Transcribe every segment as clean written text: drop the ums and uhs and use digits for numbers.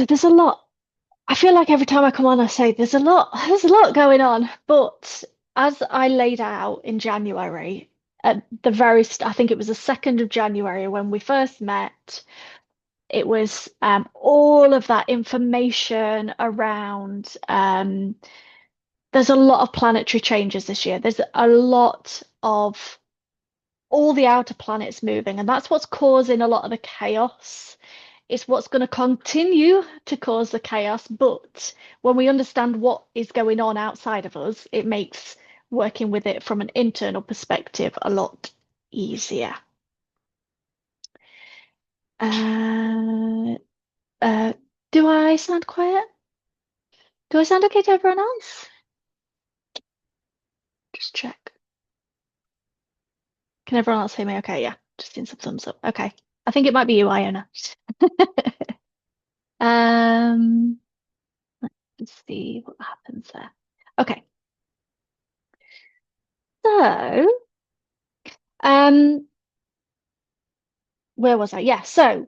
So there's a lot. I feel like every time I come on, I say there's a lot going on. But as I laid out in January, at the very st I think it was the 2nd of January when we first met, it was all of that information around there's a lot of planetary changes this year. There's a lot of all the outer planets moving, and that's what's causing a lot of the chaos. It's what's going to continue to cause the chaos, but when we understand what is going on outside of us, it makes working with it from an internal perspective a lot easier. Uh, uh, do I sound quiet? Do I sound okay to everyone else? Just check. Can everyone else hear me okay? Yeah, just in some thumbs up. Okay. I think it might be you, Iona. Um, let's see what happens there. Okay. So, um, where was I? Yeah, so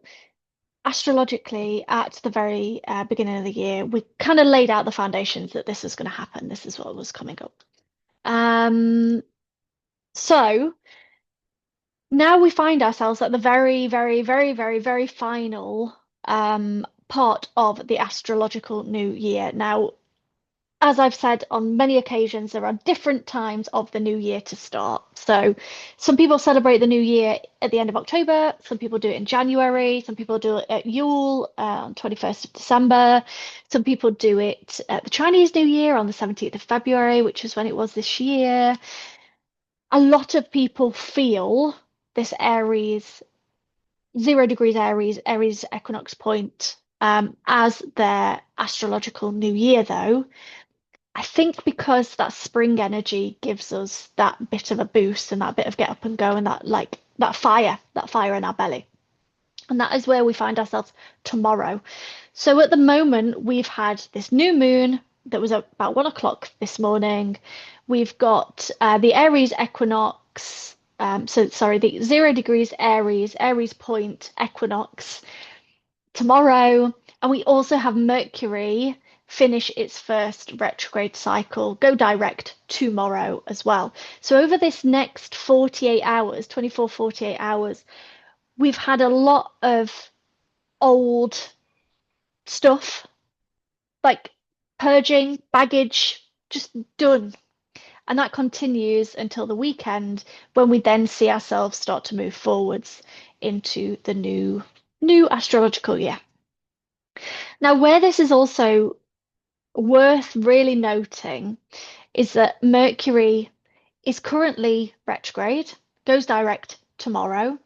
astrologically, at the very beginning of the year, we kind of laid out the foundations that this was going to happen. This is what was coming up. Um, so now we find ourselves at the very, very, very, very, very final part of the astrological new year. Now, as I've said on many occasions, there are different times of the new year to start. So some people celebrate the new year at the end of October, some people do it in January, some people do it at Yule on 21st of December, some people do it at the Chinese New Year on the 17th of February, which is when it was this year. A lot of people feel this Aries, 0 degrees Aries, Aries equinox point as their astrological new year, though. I think because that spring energy gives us that bit of a boost and that bit of get up and go and that like that fire in our belly. And that is where we find ourselves tomorrow. So at the moment, we've had this new moon that was at about 1 o'clock this morning. We've got the Aries equinox. So sorry, the 0 degrees Aries, Aries point equinox tomorrow. And we also have Mercury finish its first retrograde cycle, go direct tomorrow as well. So over this next 48 hours, 24, 48 hours, we've had a lot of old stuff, like purging, baggage, just done. And that continues until the weekend when we then see ourselves start to move forwards into the new astrological year. Now, where this is also worth really noting is that Mercury is currently retrograde, goes direct tomorrow,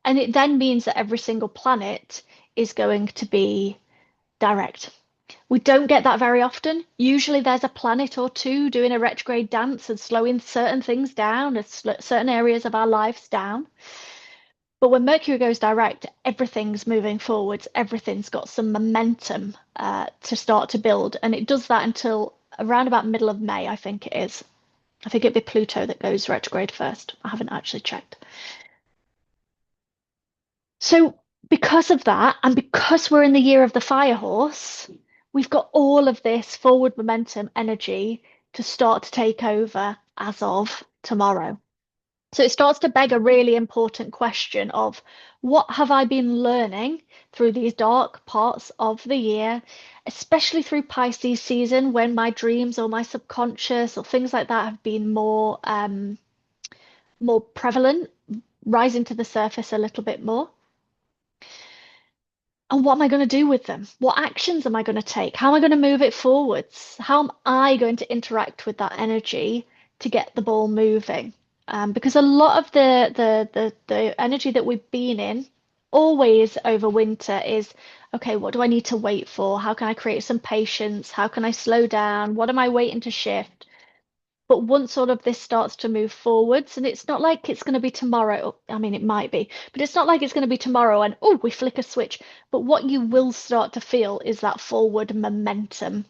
and it then means that every single planet is going to be direct. We don't get that very often. Usually there's a planet or two doing a retrograde dance and slowing certain things down, certain areas of our lives down. But when Mercury goes direct, everything's moving forwards. Everything's got some momentum to start to build. And it does that until around about middle of May, I think it is. I think it'd be Pluto that goes retrograde first. I haven't actually checked. So because of that, and because we're in the year of the fire horse, we've got all of this forward momentum energy to start to take over as of tomorrow. So it starts to beg a really important question of what have I been learning through these dark parts of the year, especially through Pisces season when my dreams or my subconscious or things like that have been more prevalent, rising to the surface a little bit more. And what am I going to do with them? What actions am I going to take? How am I going to move it forwards? How am I going to interact with that energy to get the ball moving? Because a lot of the energy that we've been in always over winter is, okay, what do I need to wait for? How can I create some patience? How can I slow down? What am I waiting to shift? But once all of this starts to move forwards, and it's not like it's going to be tomorrow. I mean, it might be, but it's not like it's going to be tomorrow and oh, we flick a switch. But what you will start to feel is that forward momentum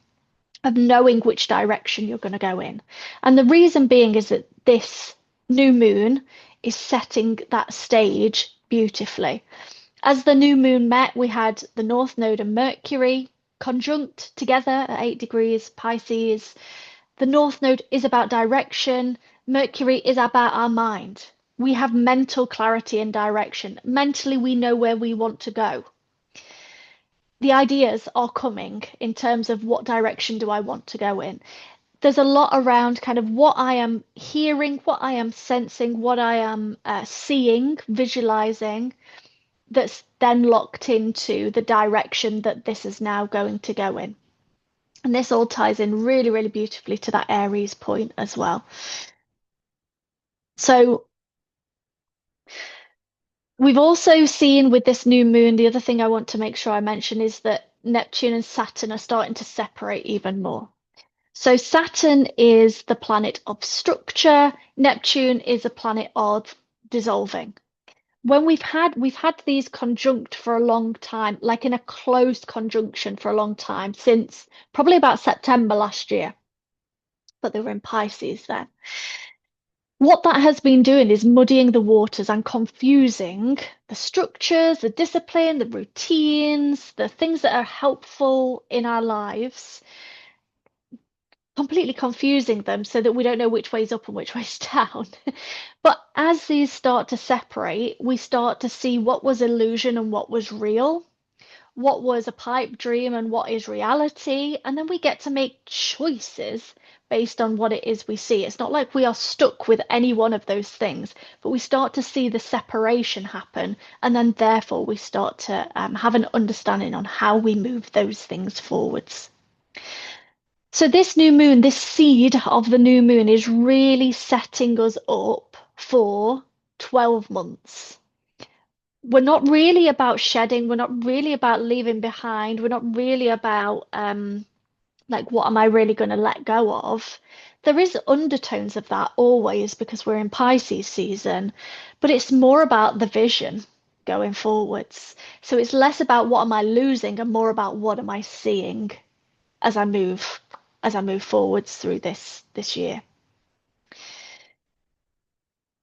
of knowing which direction you're going to go in. And the reason being is that this new moon is setting that stage beautifully. As the new moon met, we had the North Node and Mercury. conjunct together at 8 degrees Pisces. The North Node is about direction. Mercury is about our mind. We have mental clarity and direction. Mentally, we know where we want to go. The ideas are coming in terms of what direction do I want to go in. There's a lot around kind of what I am hearing, what I am sensing, what I am seeing, visualizing, that's then locked into the direction that this is now going to go in. And this all ties in really, really beautifully to that Aries point as well. So we've also seen with this new moon, the other thing I want to make sure I mention is that Neptune and Saturn are starting to separate even more. So Saturn is the planet of structure, Neptune is a planet of dissolving. When we've had these conjunct for a long time, like in a close conjunction for a long time, since probably about September last year, but they were in Pisces then. What that has been doing is muddying the waters and confusing the structures, the discipline, the routines, the things that are helpful in our lives, completely confusing them so that we don't know which way's up and which way's down. But as these start to separate, we start to see what was illusion and what was real, what was a pipe dream and what is reality. And then we get to make choices based on what it is we see. It's not like we are stuck with any one of those things, but we start to see the separation happen. And then therefore we start to have an understanding on how we move those things forwards. So this new moon, this seed of the new moon is really setting us up for 12 months. We're not really about shedding, we're not really about leaving behind, we're not really about like what am I really going to let go of? There is undertones of that always because we're in Pisces season, but it's more about the vision going forwards. So it's less about what am I losing and more about what am I seeing as I move forwards through this year.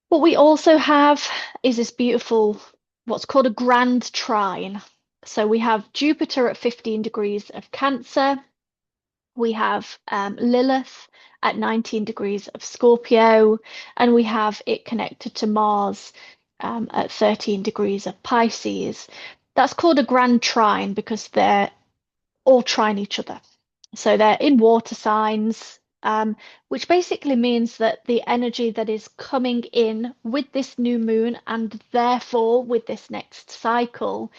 What we also have is this beautiful, what's called a grand trine. So we have Jupiter at 15 degrees of Cancer. We have Lilith at 19 degrees of Scorpio, and we have it connected to Mars at 13 degrees of Pisces. That's called a grand trine because they're all trine each other. So they're in water signs, which basically means that the energy that is coming in with this new moon and therefore with this next cycle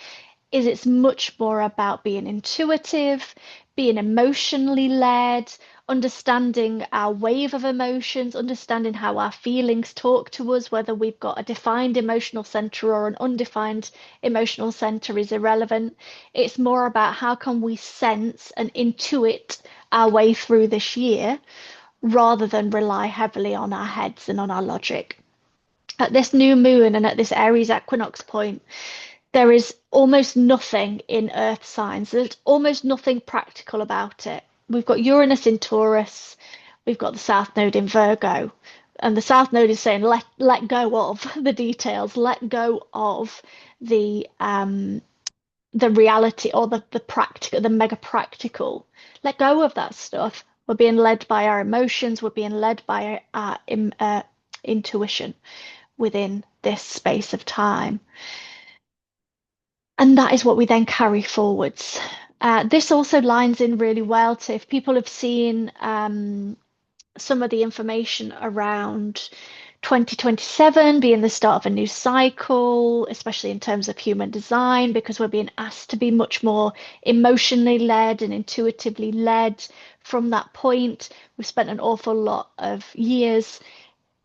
is it's much more about being intuitive, being emotionally led, understanding our wave of emotions, understanding how our feelings talk to us, whether we've got a defined emotional center or an undefined emotional center is irrelevant. It's more about how can we sense and intuit our way through this year rather than rely heavily on our heads and on our logic. At this new moon and at this Aries equinox point, there is almost nothing in earth signs. There's almost nothing practical about it. We've got Uranus in Taurus, we've got the South Node in Virgo, and the South Node is saying let go of the details, let go of the reality or the practical, the mega practical. Let go of that stuff. We're being led by our emotions, we're being led by our intuition within this space of time. And that is what we then carry forwards. This also lines in really well to if people have seen some of the information around 2027 being the start of a new cycle, especially in terms of human design, because we're being asked to be much more emotionally led and intuitively led from that point. We've spent an awful lot of years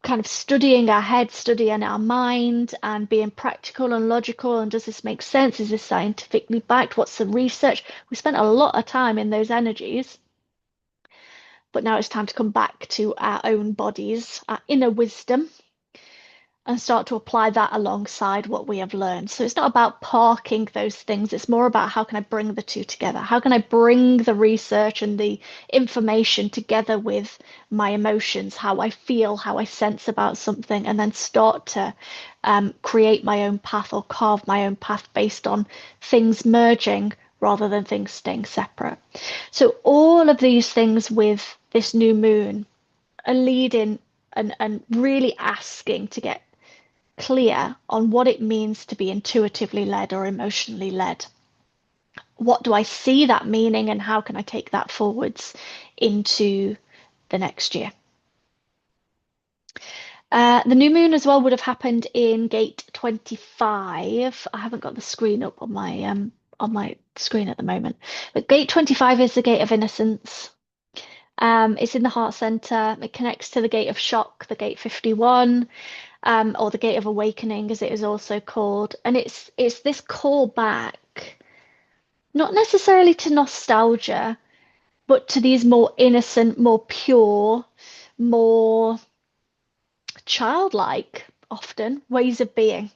kind of studying our head, studying our mind, and being practical and logical. And does this make sense? Is this scientifically backed? What's the research? We spent a lot of time in those energies. But now it's time to come back to our own bodies, our inner wisdom, and start to apply that alongside what we have learned. So it's not about parking those things. It's more about how can I bring the two together? How can I bring the research and the information together with my emotions, how I feel, how I sense about something, and then start to create my own path or carve my own path based on things merging rather than things staying separate. So all of these things with this new moon are leading and really asking to get clear on what it means to be intuitively led or emotionally led. What do I see that meaning and how can I take that forwards into the next year? The new moon as well would have happened in gate 25. I haven't got the screen up on my screen at the moment. But gate 25 is the gate of innocence. It's in the heart center. It connects to the gate of shock, the gate 51, or the gate of awakening, as it is also called. And it's this call back, not necessarily to nostalgia, but to these more innocent, more pure, more childlike, often ways of being.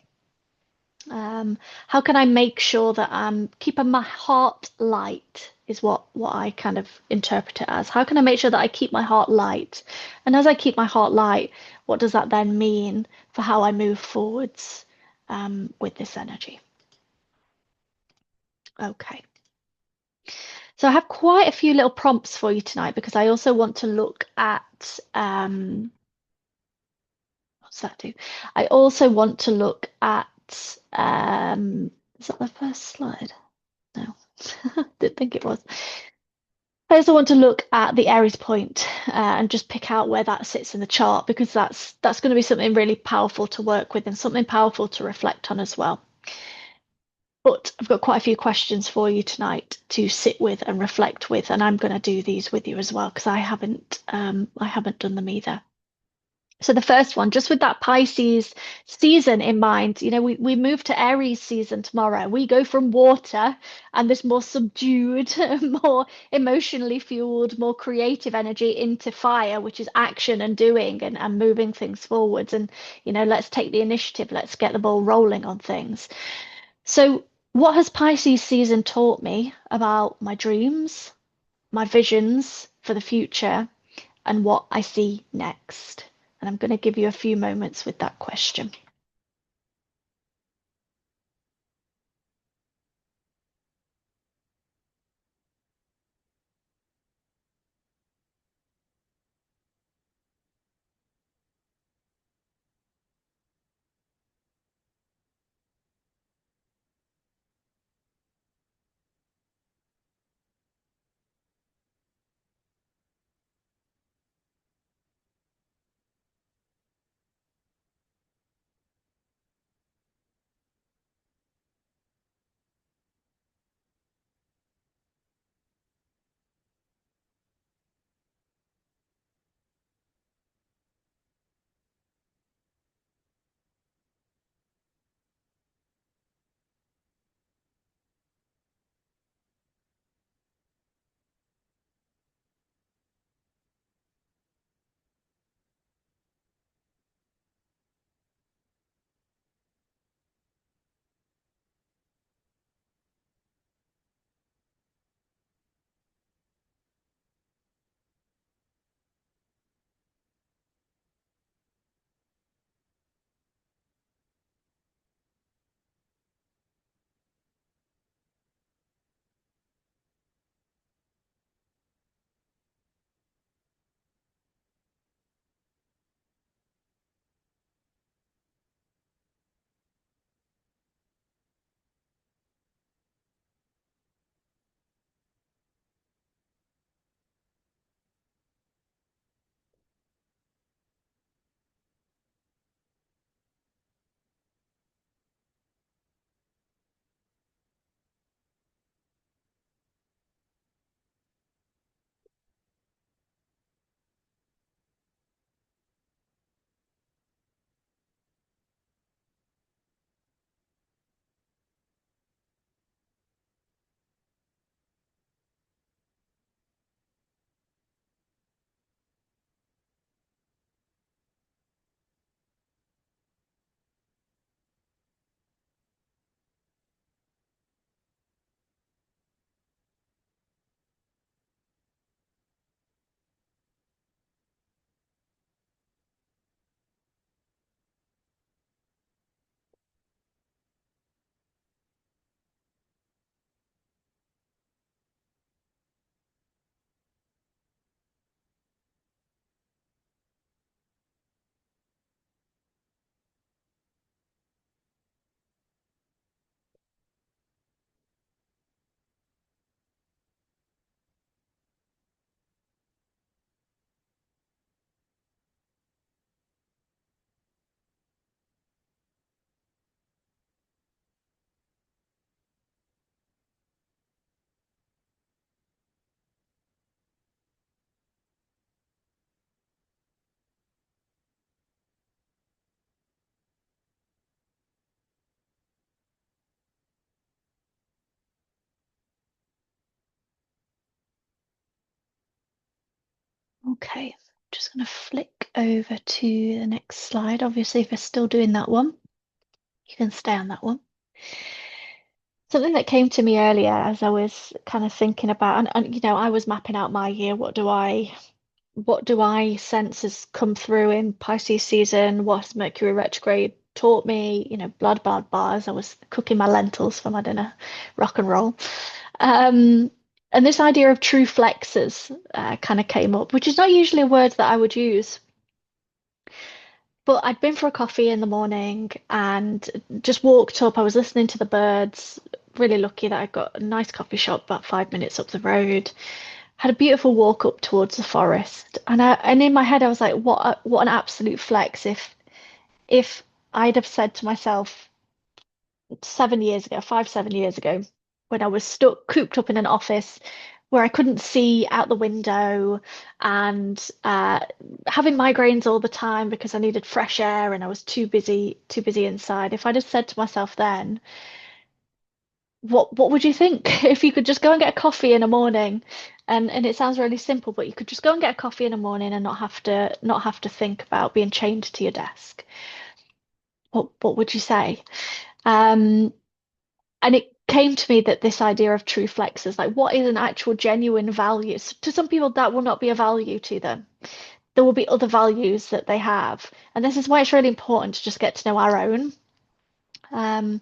How can I make sure that I'm keeping my heart light is what I kind of interpret it as. How can I make sure that I keep my heart light? And as I keep my heart light, what does that then mean for how I move forwards with this energy? Okay. So I have quite a few little prompts for you tonight because I also want to look at what's that do? I also want to look at is that the first slide? No, didn't think it was. I also want to look at the Aries point and just pick out where that sits in the chart because that's going to be something really powerful to work with and something powerful to reflect on as well. But I've got quite a few questions for you tonight to sit with and reflect with, and I'm going to do these with you as well because I haven't done them either. So the first one, just with that Pisces season in mind, we move to Aries season tomorrow. We go from water and this more subdued, more emotionally fueled, more creative energy into fire, which is action and doing and moving things forwards. And, let's take the initiative. Let's get the ball rolling on things. So what has Pisces season taught me about my dreams, my visions for the future? And what I see next. And I'm going to give you a few moments with that question. Okay, just going to flick over to the next slide. Obviously, if you're still doing that one, you can stay on that one. Something that came to me earlier as I was kind of thinking about, and I was mapping out my year. What do I sense has come through in Pisces season? What has Mercury retrograde taught me? Blah blah blah. As I was cooking my lentils for my dinner, rock and roll. Um, and this idea of true flexes kind of came up, which is not usually a word that I would use. But I'd been for a coffee in the morning and just walked up. I was listening to the birds. Really lucky that I got a nice coffee shop about 5 minutes up the road. Had a beautiful walk up towards the forest, and in my head I was like, what an absolute flex if I'd have said to myself 7 years ago, 7 years ago, when I was stuck cooped up in an office where I couldn't see out the window and having migraines all the time because I needed fresh air and I was too busy inside. If I'd have said to myself then, what would you think if you could just go and get a coffee in the morning? And it sounds really simple, but you could just go and get a coffee in the morning and not have to think about being chained to your desk. What would you say? Um, and it came to me that this idea of true flexes, like what is an actual genuine value? So to some people, that will not be a value to them. There will be other values that they have. And this is why it's really important to just get to know our own. Um,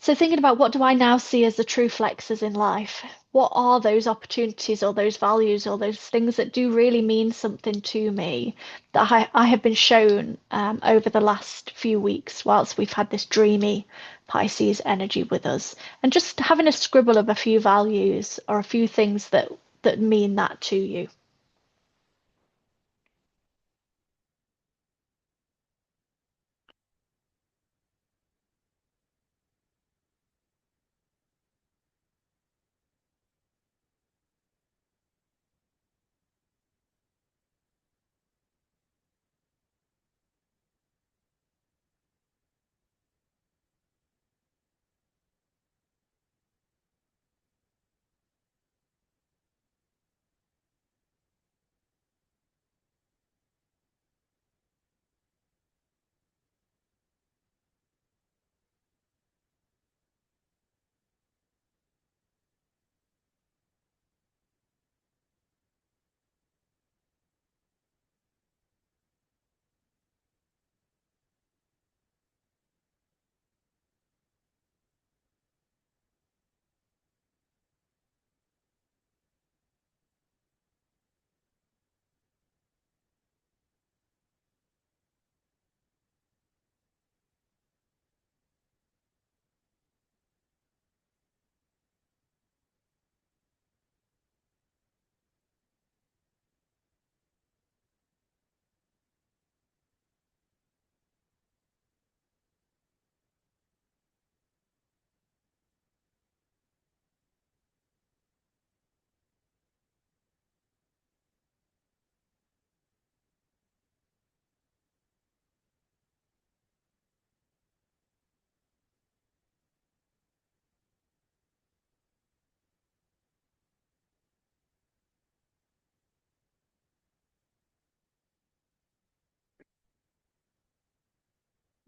So thinking about what do I now see as the true flexes in life? What are those opportunities or those values or those things that do really mean something to me that I have been shown over the last few weeks whilst we've had this dreamy Pisces energy with us, and just having a scribble of a few values or a few things that mean that to you.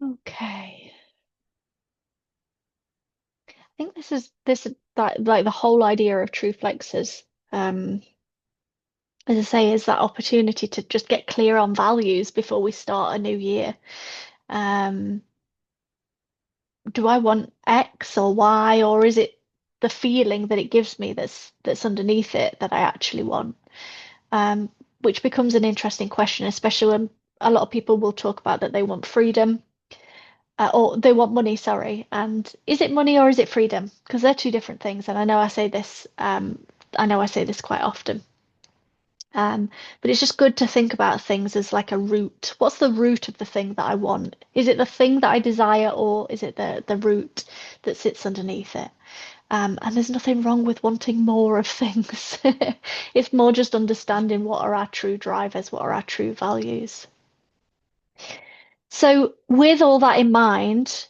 Okay. I think that like the whole idea of true flexes. As I say, is that opportunity to just get clear on values before we start a new year. Um, do I want X or Y, or is it the feeling that it gives me that's underneath it that I actually want? Um, which becomes an interesting question, especially when a lot of people will talk about that they want freedom, or they want money, sorry. And is it money or is it freedom? Because they're two different things. And I know I say this quite often. But it's just good to think about things as like a root. What's the root of the thing that I want? Is it the thing that I desire, or is it the root that sits underneath it? And there's nothing wrong with wanting more of things. It's more just understanding what are our true drivers, what are our true values. So, with all that in mind,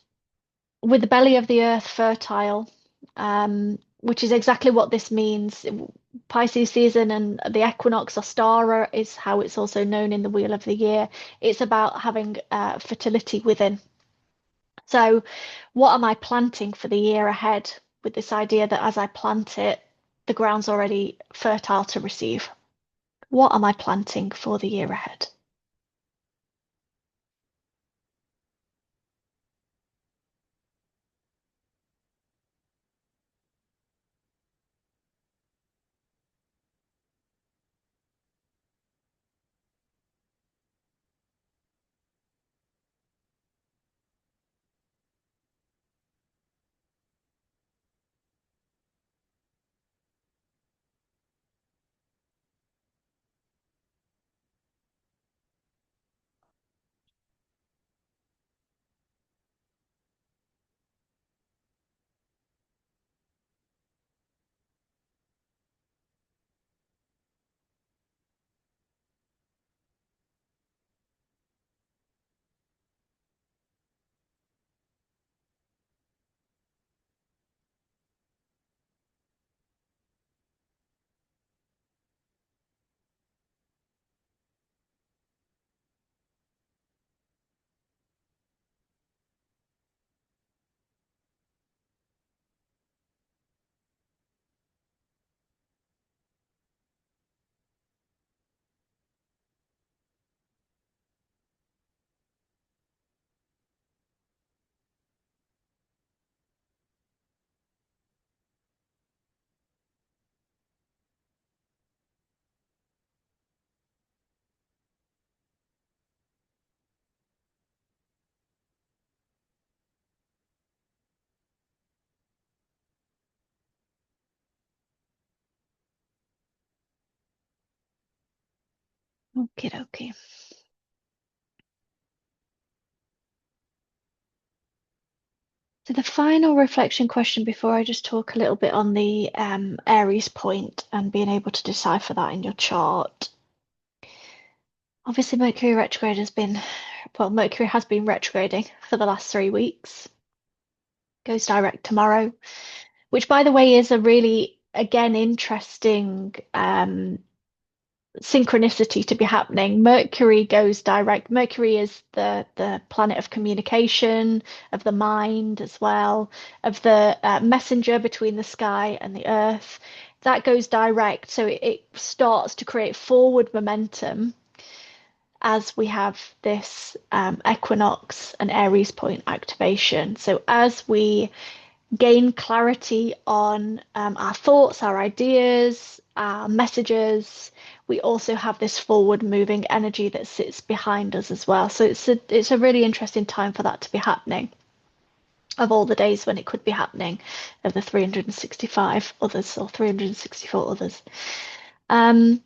with the belly of the earth fertile, which is exactly what this means. Pisces season and the equinox or stara is how it's also known in the wheel of the year. It's about having fertility within. So, what am I planting for the year ahead with this idea that as I plant it, the ground's already fertile to receive? What am I planting for the year ahead? Okay, okay. So the final reflection question before I just talk a little bit on the Aries point and being able to decipher that in your chart. Obviously, Mercury retrograde has been, well, Mercury has been retrograding for the last 3 weeks. Goes direct tomorrow, which, by the way, is a really, again, interesting synchronicity to be happening. Mercury goes direct. Mercury is the planet of communication, of the mind as well, of the messenger between the sky and the earth. That goes direct, so it starts to create forward momentum as we have this equinox and Aries point activation. So as we gain clarity on our thoughts, our ideas, our messages, we also have this forward moving energy that sits behind us as well. So it's a really interesting time for that to be happening. Of all the days when it could be happening, of the 365 others or 364 others. Um,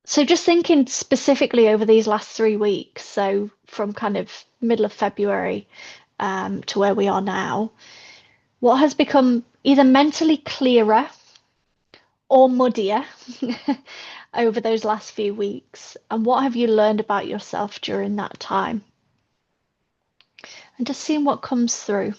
so just thinking specifically over these last 3 weeks, so from kind of middle of February to where we are now, what has become either mentally clearer or muddier over those last few weeks? And what have you learned about yourself during that time? And just seeing what comes through.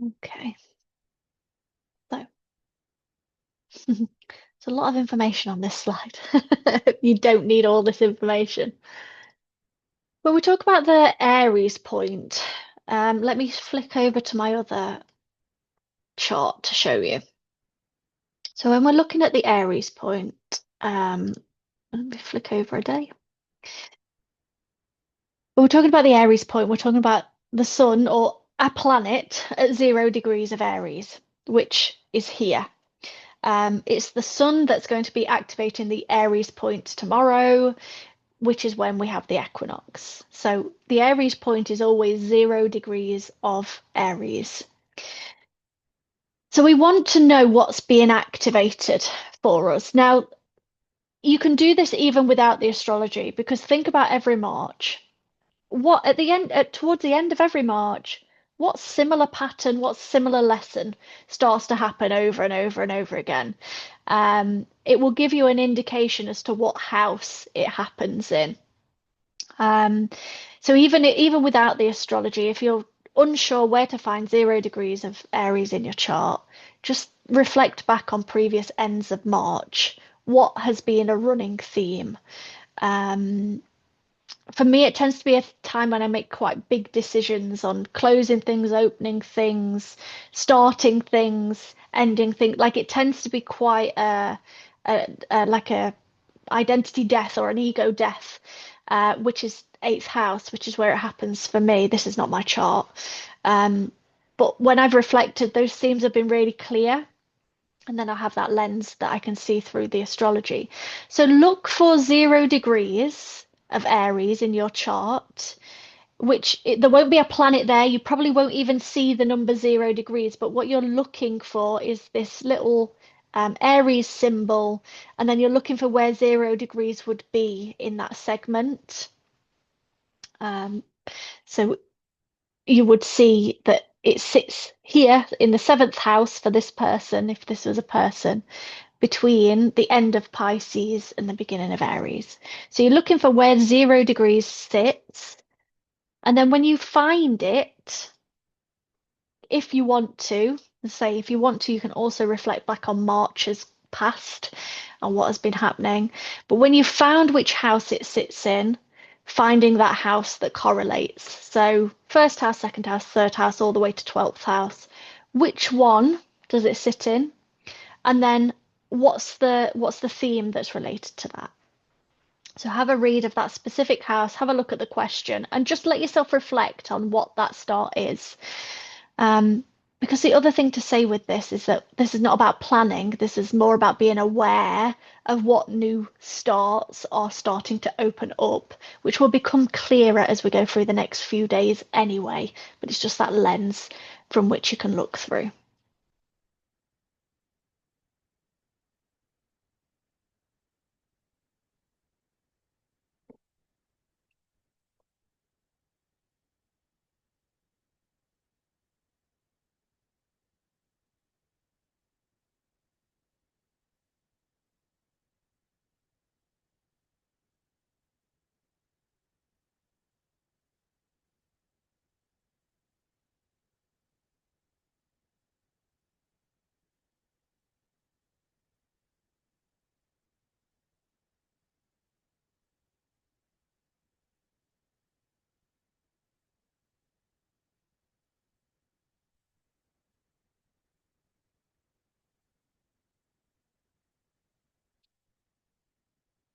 Okay. So there's a lot of information on this slide. You don't need all this information. When we talk about the Aries point, let me flick over to my other chart to show you. So when we're looking at the Aries point, let me flick over a day. When we're talking about the Aries point, we're talking about the sun or a planet at 0 degrees of Aries, which is here. It's the sun that's going to be activating the Aries point tomorrow, which is when we have the equinox. So the Aries point is always 0 degrees of Aries. So we want to know what's being activated for us. Now, you can do this even without the astrology, because think about every March. What at the end, towards the end of every March, what similar pattern, what similar lesson starts to happen over and over and over again? It will give you an indication as to what house it happens in. Um, so even without the astrology, if you're unsure where to find 0 degrees of Aries in your chart, just reflect back on previous ends of March. What has been a running theme? Um, for me, it tends to be a time when I make quite big decisions on closing things, opening things, starting things, ending things. Like it tends to be quite like a identity death or an ego death, which is eighth house, which is where it happens for me. This is not my chart. Um, but when I've reflected, those themes have been really clear. And then I have that lens that I can see through the astrology. So look for 0 degrees of Aries in your chart, there won't be a planet there. You probably won't even see the number 0 degrees, but what you're looking for is this little Aries symbol, and then you're looking for where 0 degrees would be in that segment. Um, so you would see that it sits here in the seventh house for this person, if this was a person, between the end of Pisces and the beginning of Aries. So you're looking for where 0 degrees sits, and then when you find it, if you want to, say if you want to, you can also reflect back on March's past and what has been happening. But when you've found which house it sits in, finding that house that correlates. So first house, second house, third house, all the way to 12th house. Which one does it sit in? And then what's the theme that's related to that? So have a read of that specific house, have a look at the question, and just let yourself reflect on what that start is. Um, because the other thing to say with this is that this is not about planning. This is more about being aware of what new starts are starting to open up, which will become clearer as we go through the next few days anyway. But it's just that lens from which you can look through.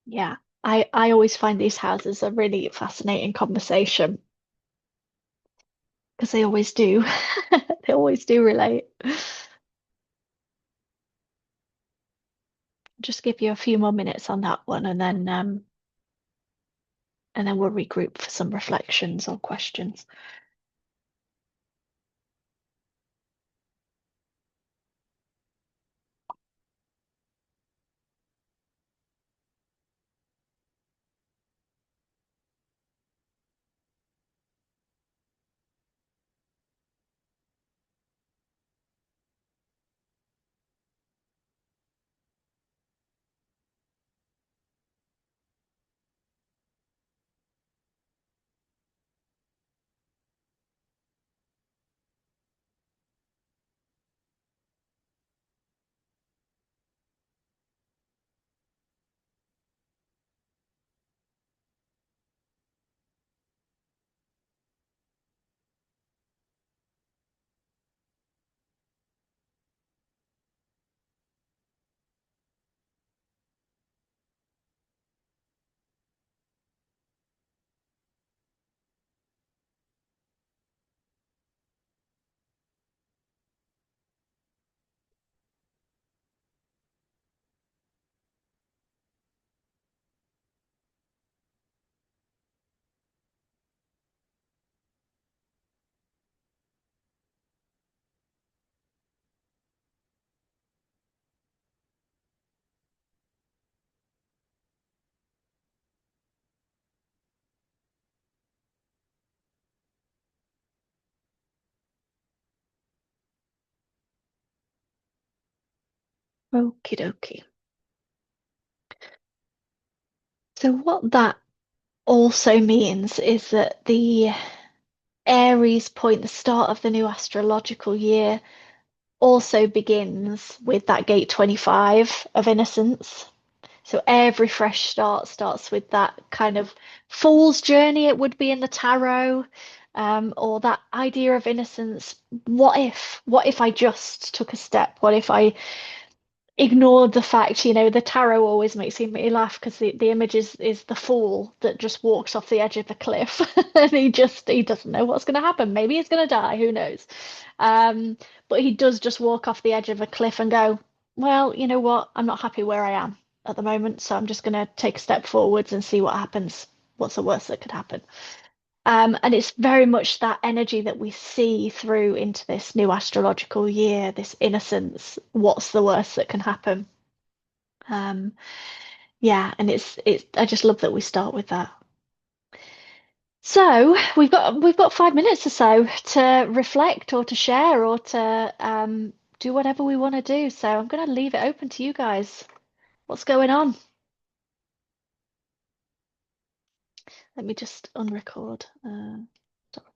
Yeah, I always find these houses a really fascinating conversation because they always do. They always do relate. Just give you a few more minutes on that one and then we'll regroup for some reflections or questions. Okie dokie. So what that also means is that the Aries point, the start of the new astrological year, also begins with that gate 25 of innocence. So every fresh start starts with that kind of fool's journey it would be in the tarot, or that idea of innocence. What if? What if I just took a step? What if I ignored the fact, the tarot always makes me laugh because the image is the fool that just walks off the edge of the cliff and he doesn't know what's going to happen. Maybe he's going to die, who knows? Um, but he does just walk off the edge of a cliff and go, well, you know what? I'm not happy where I am at the moment, so I'm just going to take a step forwards and see what happens. What's the worst that could happen? And it's very much that energy that we see through into this new astrological year, this innocence. What's the worst that can happen? Um, yeah, and it's I just love that we start with that. So we've got 5 minutes or so to reflect or to share or to do whatever we want to do. So I'm going to leave it open to you guys. What's going on? Let me just unrecord. Stop recording.